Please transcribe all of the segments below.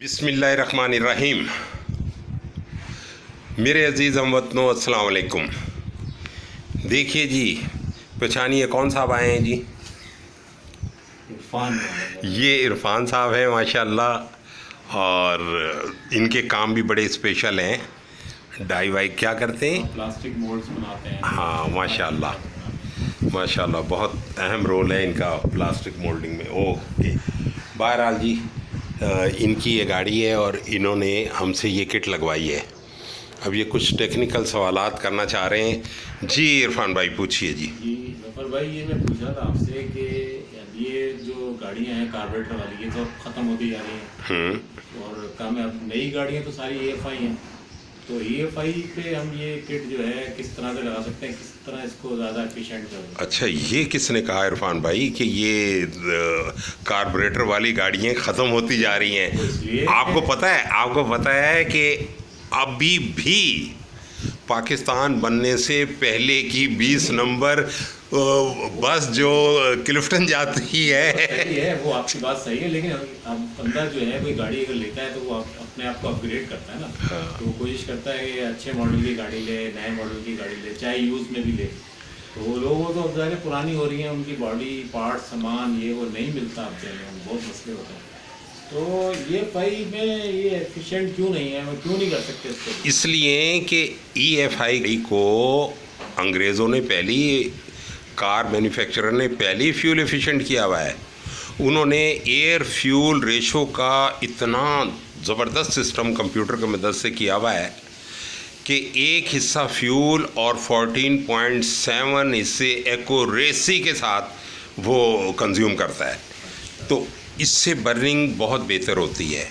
बिस्मिल्लाहिर्रहमानिर्रहीम। मेरे अज़ीज़ हमवतनों, अस्सलाम वालेकुम। देखिए जी, पहचानिए कौन साहब आए हैं जी? इरफान। ये इरफान साहब हैं माशाल्लाह, और इनके काम भी बड़े स्पेशल हैं। डाई वाई क्या करते हैं? प्लास्टिक मोल्ड्स बनाते हैं। हाँ माशाल्लाह माशाल्लाह, बहुत अहम रोल है इनका प्लास्टिक मोल्डिंग में। ओके, बहरहाल जी, इनकी ये गाड़ी है और इन्होंने हमसे ये किट लगवाई है। अब ये कुछ टेक्निकल सवालात करना चाह रहे हैं जी। इरफान भाई पूछिए जी। जी जफर भाई, ये मैं पूछा था आपसे कि ये जो गाड़ियां हैं कार्बोरेटर वाली, ये तो ख़त्म होती जा रही हैं और कम अब नई गाड़ियां तो सारी EFI हैं। तो EFI पे हम ये किट जो है किस तरह से लगा सकते हैं, किस तरह इसको ज़्यादा एफिशिएंट कर सकते हैं? अच्छा, ये किसने कहा इरफान भाई कि ये कार्बोरेटर वाली गाड़ियाँ ख़त्म होती जा रही हैं? आपको पता है कि अभी भी पाकिस्तान बनने से पहले की 20 नंबर बस जो क्लिफ्टन जाती है। सही है, वो आपकी बात सही है, लेकिन अब बंदा जो है कोई गाड़ी अगर लेता है तो वो अपने आप को अपग्रेड करता है ना। तो वो कोशिश करता है कि अच्छे मॉडल की गाड़ी ले, नए मॉडल की गाड़ी ले, चाहे यूज़ में भी ले। तो लोगों तो अब ज़्यादा पुरानी हो रही हैं, उनकी बॉडी पार्ट सामान ये वो नहीं मिलता, अब देने में बहुत मसले होते हैं। तो ये पाई में ये एफिशिएंट क्यों नहीं है, वो क्यों नहीं कर सकते इसको? इसलिए कि EFI को अंग्रेज़ों ने पहली, कार मैन्युफैक्चरर ने पहले फ्यूल एफिशिएंट किया हुआ है। उन्होंने एयर फ्यूल रेशो का इतना ज़बरदस्त सिस्टम कंप्यूटर की मदद से किया हुआ है कि एक हिस्सा फ्यूल और 14.7 हिस्से एक्यूरेसी के साथ वो कंज्यूम करता है। तो इससे बर्निंग बहुत बेहतर होती है।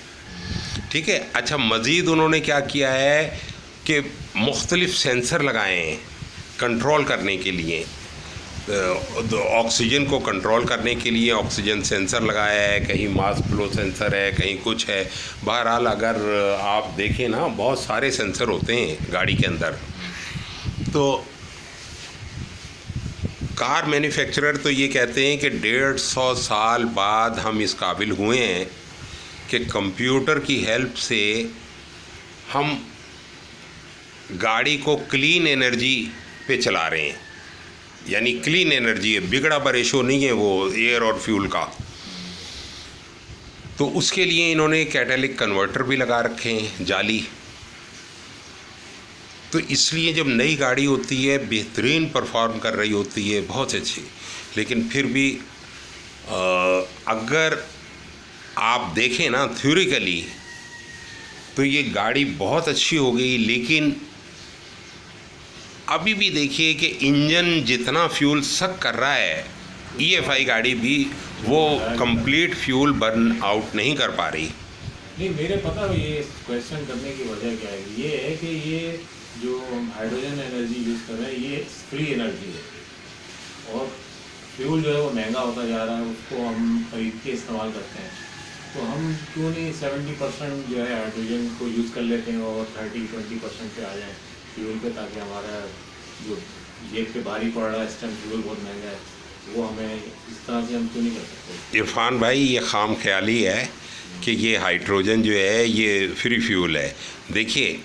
ठीक है। अच्छा, मज़ीद उन्होंने क्या किया है कि मुख्तलिफ सेंसर लगाए हैं कंट्रोल करने के लिए। ऑक्सीजन को कंट्रोल करने के लिए ऑक्सीजन सेंसर लगाया है, कहीं मास फ्लो सेंसर है, कहीं कुछ है। बहरहाल अगर आप देखें ना, बहुत सारे सेंसर होते हैं गाड़ी के अंदर। तो कार मैन्युफैक्चरर तो ये कहते हैं कि 150 साल बाद हम इस काबिल हुए हैं कि कंप्यूटर की हेल्प से हम गाड़ी को क्लीन एनर्जी पे चला रहे हैं। यानी क्लीन एनर्जी है, बिगड़ा हुआ रेशो नहीं है वो एयर और फ्यूल का। तो उसके लिए इन्होंने कैटालिक कन्वर्टर भी लगा रखे हैं, जाली। तो इसलिए जब नई गाड़ी होती है, बेहतरीन परफॉर्म कर रही होती है, बहुत अच्छी, लेकिन फिर भी अगर आप देखें ना थ्योरिकली तो ये गाड़ी बहुत अच्छी हो गई, लेकिन अभी भी देखिए कि इंजन जितना फ्यूल सक कर रहा है, EFI गाड़ी भी वो कंप्लीट फ्यूल बर्न आउट नहीं कर पा रही। नहीं, मेरे पता है ये क्वेश्चन करने की वजह क्या है। ये है कि ये जो हम हाइड्रोजन एनर्जी यूज़ कर रहे हैं, ये फ्री एनर्जी है और फ्यूल जो है वो महंगा होता जा रहा है, उसको हम खरीद के इस्तेमाल करते हैं। तो हम क्यों नहीं 70% जो है हाइड्रोजन को यूज़ कर लेते हैं और 30-20% पे आ जाएँ फ्यूल पे, ताकि हमारा जो जेब पे भारी पड़ रहा है इस टाइम, फ्यूल बहुत महंगा है, वो हमें इस तरह से हम क्यों नहीं कर सकते? इरफान भाई, ये खाम ख्याली है कि ये हाइड्रोजन जो है ये फ्री फ्यूल है। देखिए,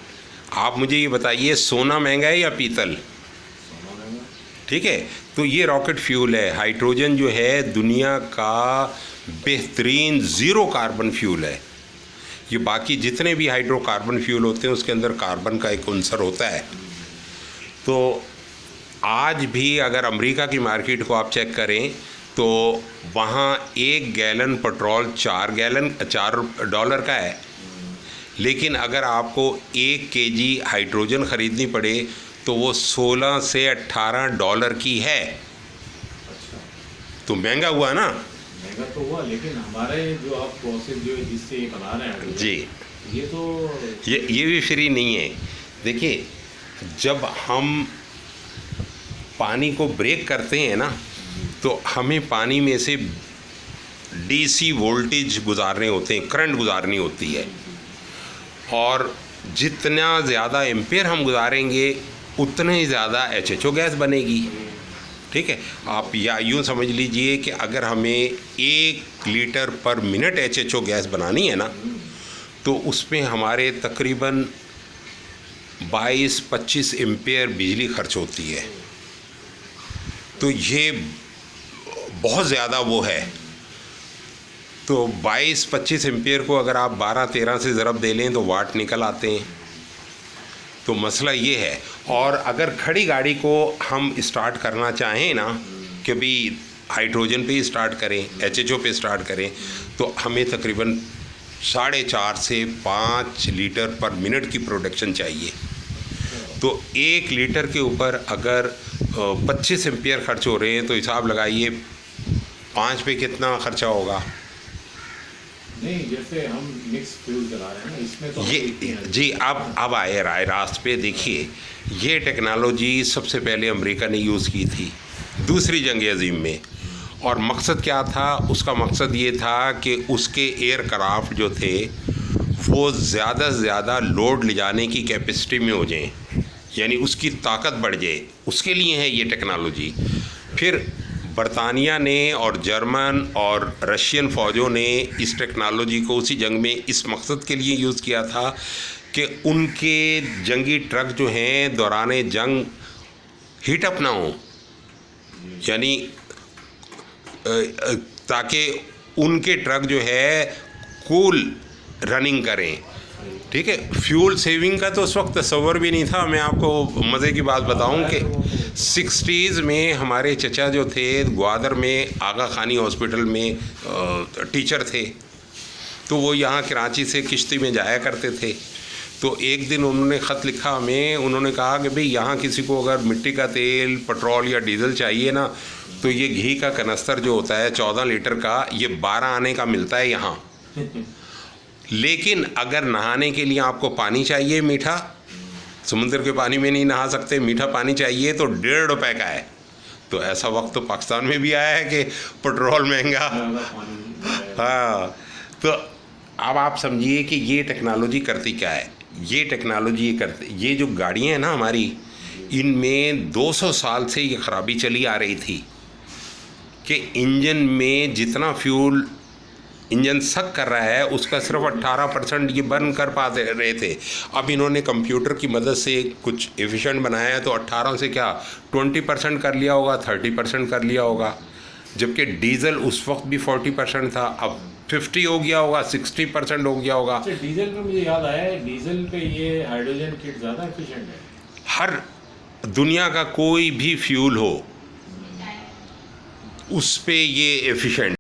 आप मुझे ये बताइए, सोना महंगा है या पीतल? सोना महंगा। ठीक है, तो ये रॉकेट फ्यूल है। हाइड्रोजन जो है दुनिया का बेहतरीन ज़ीरो कार्बन फ्यूल है। ये बाकी जितने भी हाइड्रोकार्बन फ्यूल होते हैं उसके अंदर कार्बन का एक अंसर होता है। तो आज भी अगर अमेरिका की मार्केट को आप चेक करें तो वहाँ 1 गैलन पेट्रोल 4 डॉलर का है, लेकिन अगर आपको 1 kg हाइड्रोजन ख़रीदनी पड़े तो वो 16 से 18 डॉलर की है। अच्छा, तो महंगा हुआ ना? महंगा तो हुआ, लेकिन हमारे जो आप प्रोसेस जो है जिससे ये बना रहे हैं जी, ये तो ये भी फ्री नहीं है। देखिए, जब हम पानी को ब्रेक करते हैं ना, तो हमें पानी में से DC वोल्टेज गुजारने होते हैं, करंट गुजारनी होती है, और जितना ज़्यादा एम्पेयर हम गुजारेंगे उतने ही ज़्यादा HHO गैस बनेगी। ठीक है, आप या यूँ समझ लीजिए कि अगर हमें 1 लीटर पर मिनट HHO गैस बनानी है ना, तो उसमें हमारे तकरीबन 22-25 एम्पेयर बिजली खर्च होती है। तो ये बहुत ज़्यादा वो है। तो 22-25 एम्पेयर को अगर आप 12-13 से ज़रब दे लें तो वाट निकल आते हैं। तो मसला ये है। और अगर खड़ी गाड़ी को हम स्टार्ट करना चाहें ना कि भी हाइड्रोजन पे ही स्टार्ट करें, HHO पे स्टार्ट करें, तो हमें तकरीबन 4.5 से 5 लीटर पर मिनट की प्रोडक्शन चाहिए। तो 1 लीटर के ऊपर अगर 25 एम्पियर खर्च हो रहे हैं तो हिसाब लगाइए 5 पे कितना खर्चा होगा। नहीं, जैसे हम मिक्स फ्यूल चला रहे हैं ना, इसमें तो ये जी अब आए राय रास्त पे। देखिए, ये टेक्नोलॉजी सबसे पहले अमेरिका ने यूज़ की थी दूसरी जंग अज़ीम में। और मकसद क्या था? उसका मकसद ये था कि उसके एयरक्राफ्ट जो थे वो ज़्यादा से ज़्यादा लोड ले जाने की कैपेसिटी में हो जाएं, यानी उसकी ताकत बढ़ जाए। उसके लिए है ये टेक्नोलॉजी। फिर बरतानिया ने और जर्मन और रशियन फ़ौजों ने इस टेक्नोलॉजी को उसी जंग में इस मकसद के लिए यूज़ किया था कि उनके जंगी ट्रक जो हैं दौरान जंग हीट अप ना हो, यानी ताकि उनके ट्रक जो है कूल रनिंग करें। ठीक है, फ्यूल सेविंग का तो उस वक्त तस्वर भी नहीं था। मैं आपको मज़े की बात बताऊं कि 60s में हमारे चचा जो थे ग्वादर में आगा खानी हॉस्पिटल में टीचर थे, तो वो यहाँ कराची से किश्ती में जाया करते थे। तो एक दिन उन्होंने ख़त लिखा हमें, उन्होंने कहा कि भाई यहाँ किसी को अगर मिट्टी का तेल, पेट्रोल या डीजल चाहिए ना, तो ये घी का कनस्तर जो होता है 14 लीटर का, ये 12 आने का मिलता है यहाँ। लेकिन अगर नहाने के लिए आपको पानी चाहिए मीठा, समुद्र के पानी में नहीं नहा सकते, मीठा पानी चाहिए तो 1.5 रुपए का है। तो ऐसा वक्त तो पाकिस्तान में भी आया है कि पेट्रोल महंगा। हाँ, तो अब आप समझिए कि ये टेक्नोलॉजी करती क्या है। ये टेक्नोलॉजी ये जो गाड़ियाँ हैं ना हमारी, इनमें 200 साल से ये ख़राबी चली आ रही थी कि इंजन में जितना फ्यूल इंजन सक कर रहा है उसका सिर्फ 18% ये बर्न कर पाते रहे थे। अब इन्होंने कंप्यूटर की मदद से कुछ एफिशिएंट बनाया है, तो 18 से क्या 20% कर लिया होगा, 30% कर लिया होगा। जबकि डीजल उस वक्त भी 40% था, अब 50 हो गया होगा, 60% हो गया होगा। अच्छा, डीजल पे मुझे याद आया है, डीजल पे ये हाइड्रोजन किट ज़्यादा एफिशिएंट है। हर दुनिया का कोई भी फ्यूल हो उस पे ये एफिशिएंट